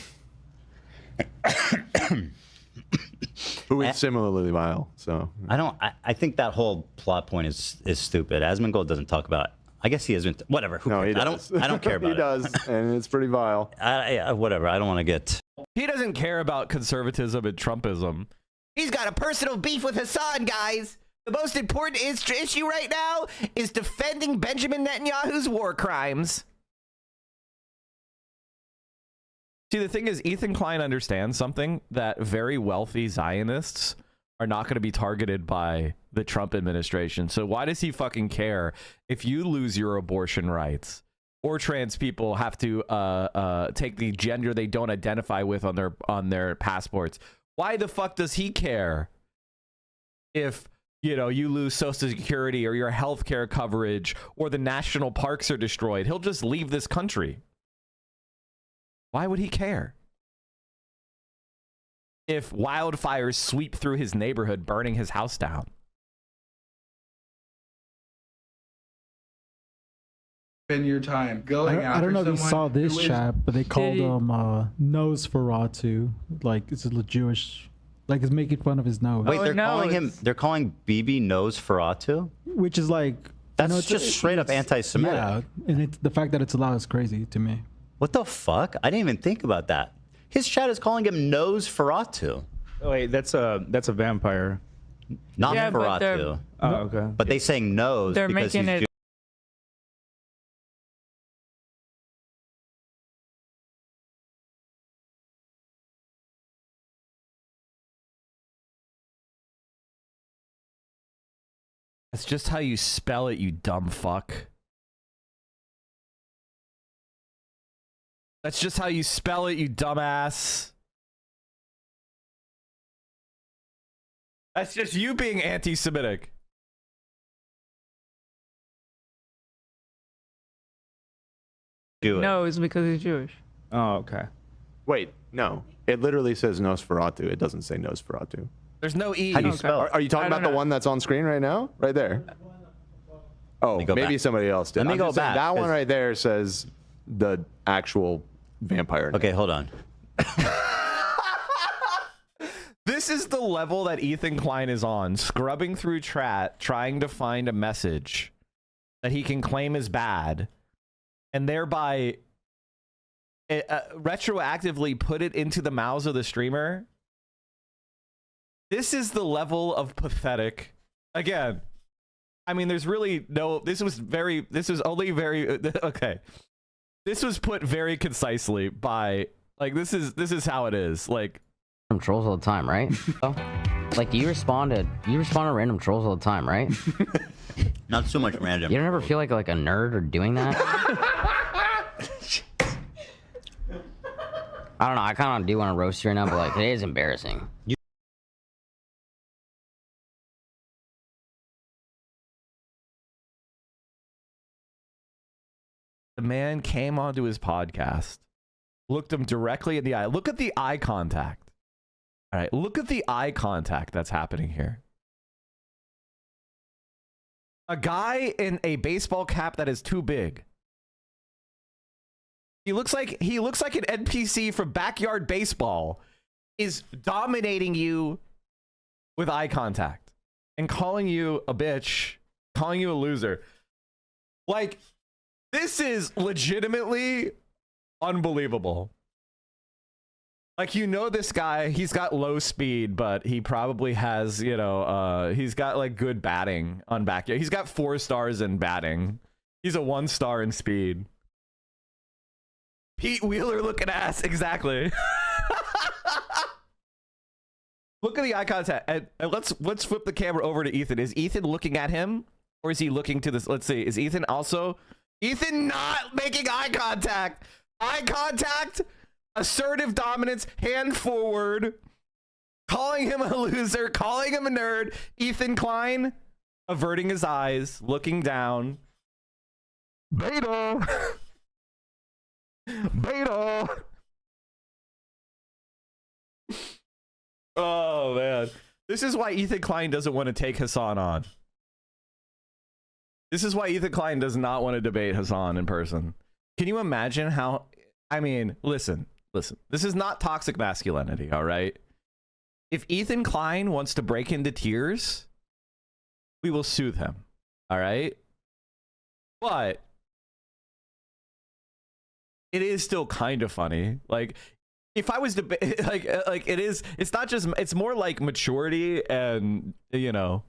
Who is similarly vile. So I think that whole plot point is stupid. Asmongold doesn't talk about. I guess he hasn't. Whatever. Who cares? he does. I don't care about he it. does, and it's pretty vile. Whatever. I don't want to get. He doesn't care about conservatism and Trumpism. He's got a personal beef with Hasan, guys. The most important issue right now is defending Benjamin Netanyahu's war crimes. See, the thing is, Ethan Klein understands something, that very wealthy Zionists are not going to be targeted by the Trump administration. So why does he fucking care if you lose your abortion rights, or trans people have to take the gender they don't identify with on their passports? Why the fuck does he care if, you know, you lose Social Security or your health care coverage or the national parks are destroyed? He'll just leave this country. Why would he care if wildfires sweep through his neighborhood, burning his house down? Spend your time going after I don't know if you someone saw this who is- chat, but they called he- him Nosferatu. Like it's a Jewish, like it's making fun of his nose. Wait, Oh, they're no, calling him. it's- They're calling BB Nosferatu. Which is like That's it's- just straight up it's- anti-Semitic. Yeah, and it's the fact that it's allowed is crazy to me. What the fuck? I didn't even think about that. His chat is calling him Nosferatu, Oh, wait, that's a vampire. not Yeah, but they're- Feratu. Oh, okay. But they saying nose They're because making he's it. That's just how you spell it, you dumb fuck. That's just how you spell it, you dumbass. That's just you being anti-Semitic. Jewish. No, it's because he's Jewish. Oh, okay. Wait, no. It literally says Nosferatu. It doesn't say Nosferatu. There's no E. How do you Okay. spell it? Are you talking I about don't the know. one that's on screen right now? Right there. Oh, me go maybe back. somebody else did. Let me I'm go just saying back, that one 'cause- right there says the actual vampire. Okay, hold on. This is the level that Ethan Klein is on, scrubbing through chat, trying to find a message that he can claim is bad, and thereby retroactively put it into the mouths of the streamer. This is the level of pathetic. Again, I mean, there's really no, this was only very, okay. This was put very concisely by, like, this is how it is. Like, Random trolls all the time, right? Oh. Like you respond to random trolls all the time, right? Not so much random. You don't ever feel like a nerd or doing that? I don't know. I kind of do want to roast you right now, but like it is embarrassing. the man came onto his podcast, looked him directly in the eye. Look at the eye contact. All right, look at the eye contact that's happening here. A guy in a baseball cap that is too big. He looks like an NPC from Backyard Baseball is dominating you with eye contact and calling you a bitch, calling you a loser. Like, this is legitimately unbelievable. Like, you know, this guy, he's got low speed, but he probably has, you know, he's got like good batting on Backyard. He's got 4 stars in batting. He's a 1 star in speed. Pete Wheeler looking ass, exactly. Look at the eye contact, and let's flip the camera over to Ethan. Is Ethan looking at him, or is he looking to this? Let's see. Is Ethan also? Ethan not making eye contact. Eye contact. Assertive dominance. Hand forward. Calling him a loser. Calling him a nerd. Ethan Klein averting his eyes, looking down. Beta. Beta. Oh man, this is why Ethan Klein doesn't want to take Hasan on. This is why Ethan Klein does not want to debate Hasan in person. Can you imagine how? I mean, listen. This is not toxic masculinity, all right? If Ethan Klein wants to break into tears, we will soothe him, all right? But it is still kind of funny. Like, if I was to like it is, it's not just, it's more like maturity and, you know,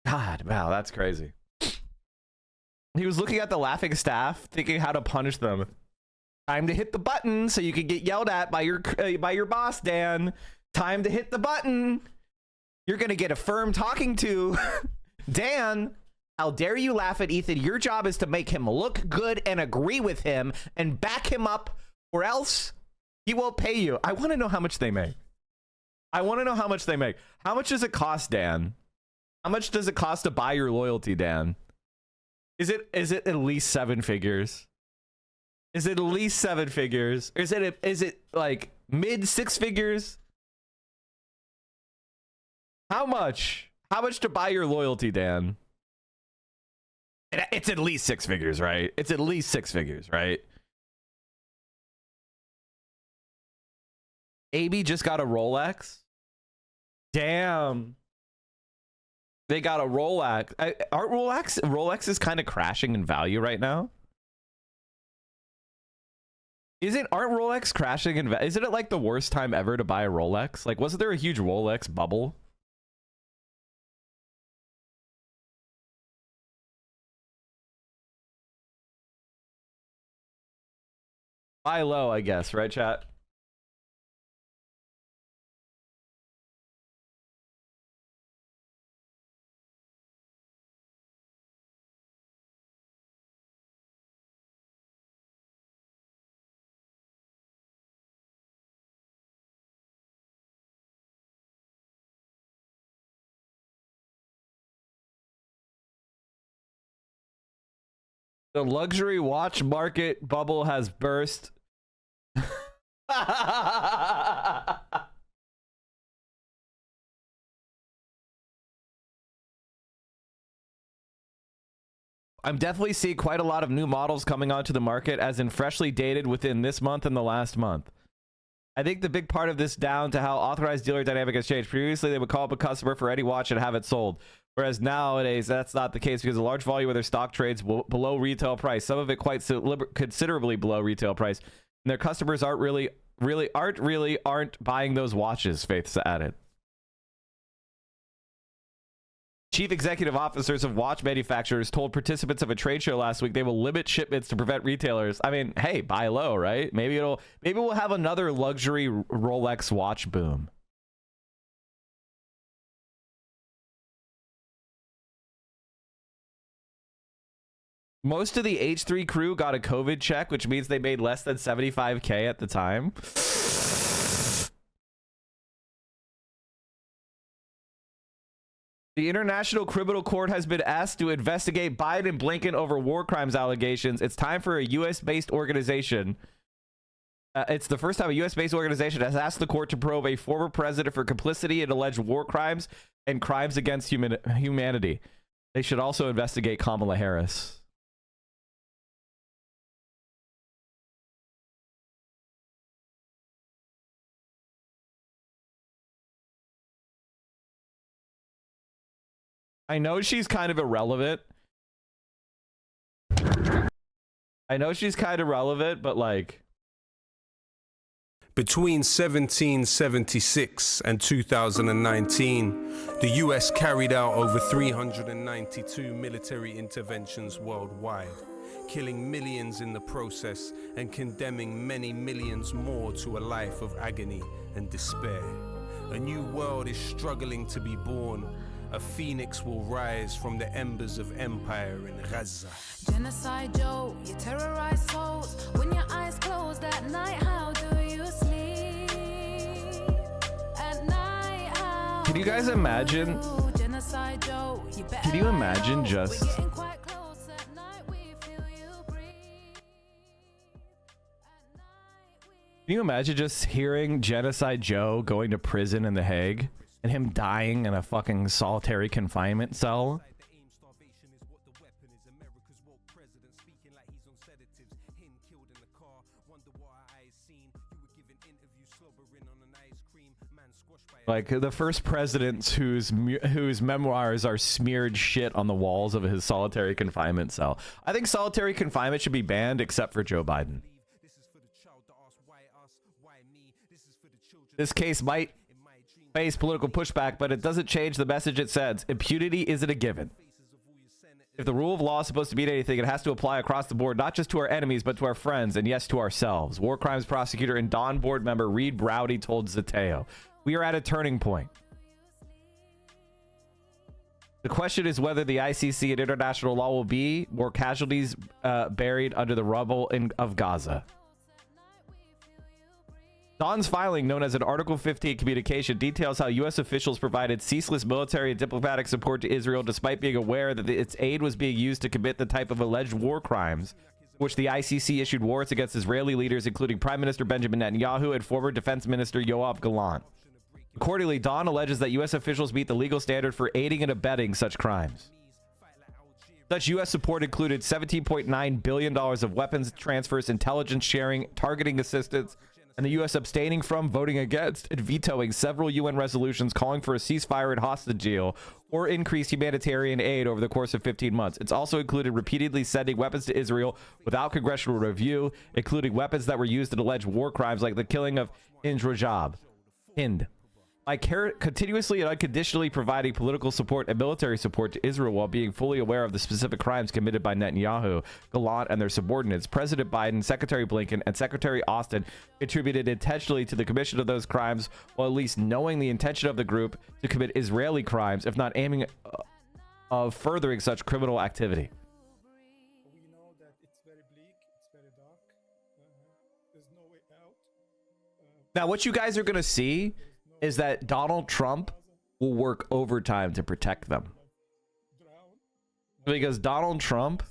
God, wow, that's crazy. He was looking at the laughing staff, thinking how to punish them. Time to hit the button so you can get yelled at by your boss, Dan. Time to hit the button. You're gonna get a firm talking to. Dan, how dare you laugh at Ethan? Your job is to make him look good and agree with him and back him up, or else he won't pay you. I want to know how much they make. I want to know how much they make. How much does it cost, Dan? How much does it cost to buy your loyalty, Dan? Is it at least 7 figures? Is it at least 7 figures? Is it like mid 6 figures? How much? How much to buy your loyalty, Dan? It's at least 6 figures, right? It's at least 6 figures, right? AB just got a Rolex. Damn. They got a Rolex. Aren't Rolex is kind of crashing in value right now? Aren't Rolex crashing in value? Isn't it like the worst time ever to buy a Rolex? Like, wasn't there a huge Rolex bubble? Buy low, I guess, right, chat? The luxury watch market bubble has burst. I'm definitely seeing quite a lot of new models coming onto the market, as in freshly dated within this month and the last month. I think the big part of this down to how authorized dealer dynamic has changed. Previously, they would call up a customer for any watch and have it sold. Whereas nowadays, that's not the case because a large volume of their stock trades below retail price. Some of it quite considerably below retail price. And their customers aren't buying those watches, Faith's added. Chief executive officers of watch manufacturers told participants of a trade show last week they will limit shipments to prevent retailers. I mean, hey, buy low, right? Maybe we'll have another luxury Rolex watch boom. Most of the H3 crew got a COVID check, which means they made less than 75K at the time. The International Criminal Court has been asked to investigate Biden and Blinken over war crimes allegations. It's time for a U.S.-based organization. It's the first time a U.S.-based organization has asked the court to probe a former president for complicity in alleged war crimes and crimes against humanity. They should also investigate Kamala Harris. I know she's kind of irrelevant. But like... Between 1776 and 2019, the US carried out over 392 military interventions worldwide, killing millions in the process and condemning many millions more to a life of agony and despair. A new world is struggling to be born. A phoenix will rise from the embers of empire in Gaza. Genocide, Joe, you terrorize souls. When your eyes closed at night, how do you sleep? At night, how can you guys imagine? Genocide, Joe, can you imagine just... Can you imagine just hearing Genocide Joe going to prison in The Hague and him dying in a fucking solitary confinement cell? Like the first president whose memoirs are smeared shit on the walls of his solitary confinement cell. I think solitary confinement should be banned except for Joe Biden. This case might face political pushback, but it doesn't change the message it sends. Impunity isn't a given. If the rule of law is supposed to mean anything, it has to apply across the board, not just to our enemies, but to our friends, and yes, to ourselves. War crimes prosecutor and Dawn board member Reed Browdy told Zateo. We are at a turning point. The question is whether the ICC and international law will be more casualties buried under the rubble of Gaza. Dawn's filing, known as an Article 15 communication, details how U.S. officials provided ceaseless military and diplomatic support to Israel despite being aware that its aid was being used to commit the type of alleged war crimes which the ICC issued warrants against Israeli leaders, including Prime Minister Benjamin Netanyahu and former Defense Minister Yoav Gallant. Accordingly, Dawn alleges that U.S. officials meet the legal standard for aiding and abetting such crimes. Such U.S. support included $17.9 billion of weapons transfers, intelligence sharing, targeting assistance, and the U.S. abstaining from, voting against, and vetoing several UN resolutions calling for a ceasefire and hostage deal or increased humanitarian aid over the course of 15 months. It's also included repeatedly sending weapons to Israel without congressional review, including weapons that were used in alleged war crimes like the killing of Hind. By continuously and unconditionally providing political support and military support to Israel while being fully aware of the specific crimes committed by Netanyahu, Gallant, and their subordinates, President Biden, Secretary Blinken, and Secretary Austin contributed intentionally to the commission of those crimes while at least knowing the intention of the group to commit Israeli crimes, if not aiming of furthering such criminal activity. We know that it's very bleak, it's very dark, there's no way out. Now, what you guys are going to see is that Donald Trump will work overtime to protect them. Because Donald Trump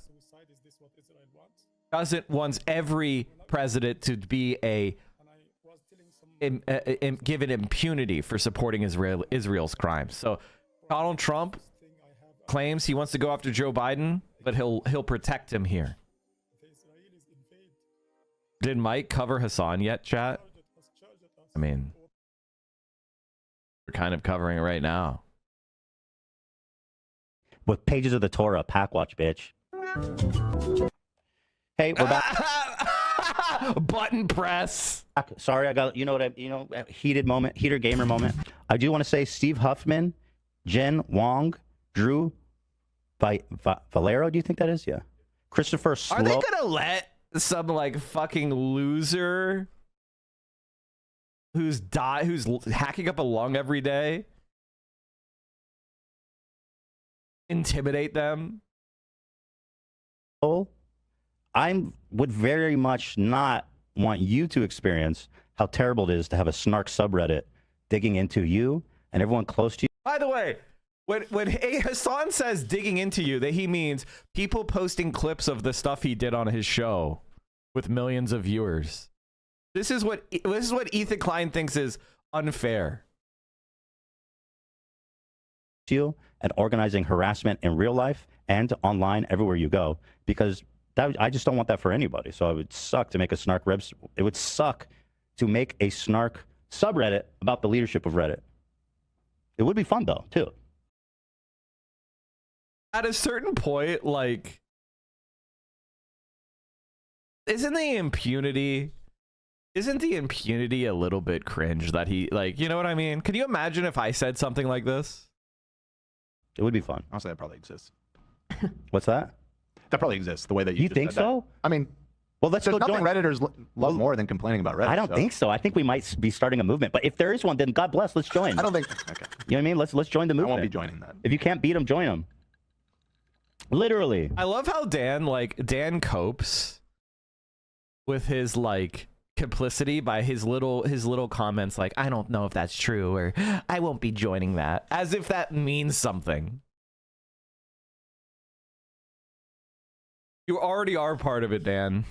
wants every president to be given impunity for supporting Israel's crimes. So Donald Trump claims he wants to go after Joe Biden, but he'll protect him here. Did Mike cover Hasan yet, chat? I mean, we're kind of covering it right now. With pages of the Torah, pack watch, bitch. Hey, we're back. Button press. Sorry, I got, heater gamer moment. I do want to say Steve Huffman, Jen Wong, Drew Valero, do you think that is? Yeah. Christopher Slow. Are they gonna let some like fucking loser who's hacking up a lung every day intimidate them? I would very much not want you to experience how terrible it is to have a snark subreddit digging into you and everyone close to you. By the way, when Hasan says digging into you, that he means people posting clips of the stuff he did on his show with millions of viewers. This is what Ethan Klein thinks is unfair. You and organizing harassment in real life and online everywhere you go, because I just don't want that for anybody. So it would suck to make a snark it would suck to make a snark subreddit about the leadership of Reddit. It would be fun though, too. At a certain point, like, isn't the impunity a little bit cringe that he, like, you know what I mean? Can you imagine if I said something like this? It would be fun. Honestly, that probably exists. What's that? That probably exists, the way that you just think said so? That. I mean, well, let's there's go nothing join. Redditors love more than complaining about Reddit. I don't think so. I think we might be starting a movement. But if there is one, then God bless, let's join. I don't think. Okay. You know what I mean? Let's join the movement. I won't be joining that. If you can't beat them, join them. Literally. I love how Dan copes with his like complicity by his little comments like, I don't know if that's true, or I won't be joining that, as if that means something. You already are part of it, Dan.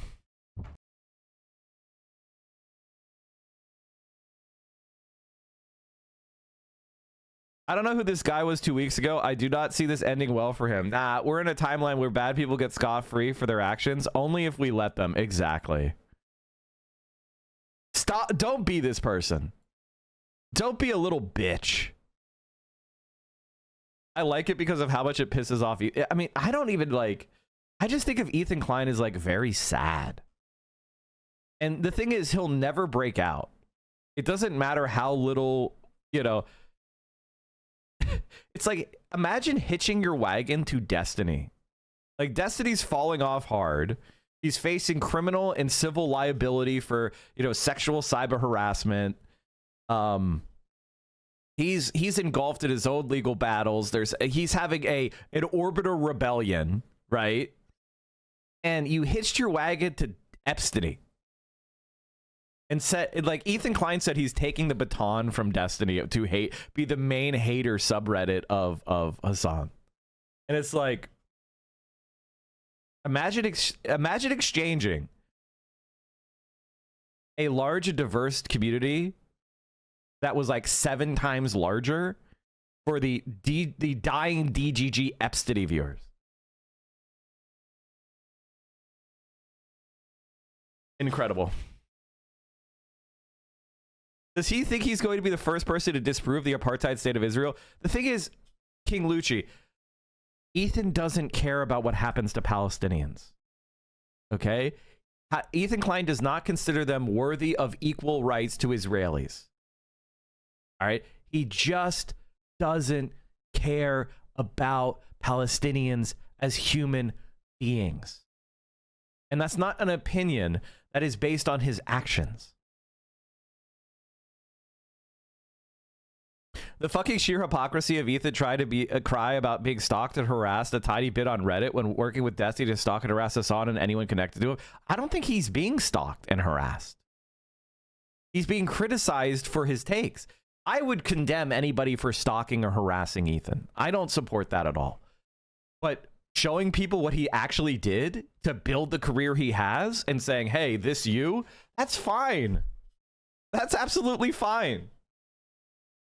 I don't know who this guy was 2 weeks ago. I do not see this ending well for him. Nah, we're in a timeline where bad people get scot-free for their actions only if we let them. Exactly. Stop. Don't be this person. Don't be a little bitch. I like it because of how much it pisses off you. I mean, I don't even like... I just think of Ethan Klein as like very sad. And the thing is, he'll never break out. It doesn't matter how little, you know... It's like, imagine hitching your wagon to Destiny Like, Destiny's falling off hard. He's facing criminal and civil liability for, you know, sexual cyber harassment. He's engulfed in his own legal battles. He's having an orbital rebellion, right? And you hitched your wagon to Epstein. And said, like, Ethan Klein said, he's taking the baton from Destiny to be the main hater subreddit of Hasan. And it's like, imagine exchanging a large and diverse community that was like 7 times larger for the dying DGG Epstein viewers. Incredible. Does he think he's going to be the first person to disprove the apartheid state of Israel? The thing is, King Lucci, Ethan doesn't care about what happens to Palestinians. Okay? Ethan Klein does not consider them worthy of equal rights to Israelis. All right? He just doesn't care about Palestinians as human beings. And that's not an opinion that is based on his actions. The fucking sheer hypocrisy of Ethan trying to cry about being stalked and harassed a tiny bit on Reddit when working with Destiny to stalk and harass Hasan and anyone connected to him. I don't think he's being stalked and harassed. He's being criticized for his takes. I would condemn anybody for stalking or harassing Ethan. I don't support that at all. But showing people what he actually did to build the career he has and saying, hey, that's fine. That's absolutely fine.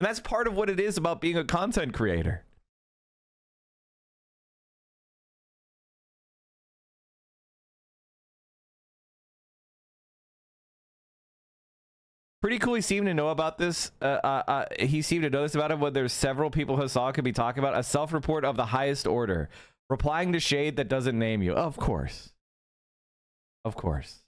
And that's part of what it is about being a content creator. Pretty cool. He seemed to know about this. He seemed to know this about him when there's several people Hasan could be talking about. A self-report of the highest order. Replying to shade that doesn't name you. Of course. Of course.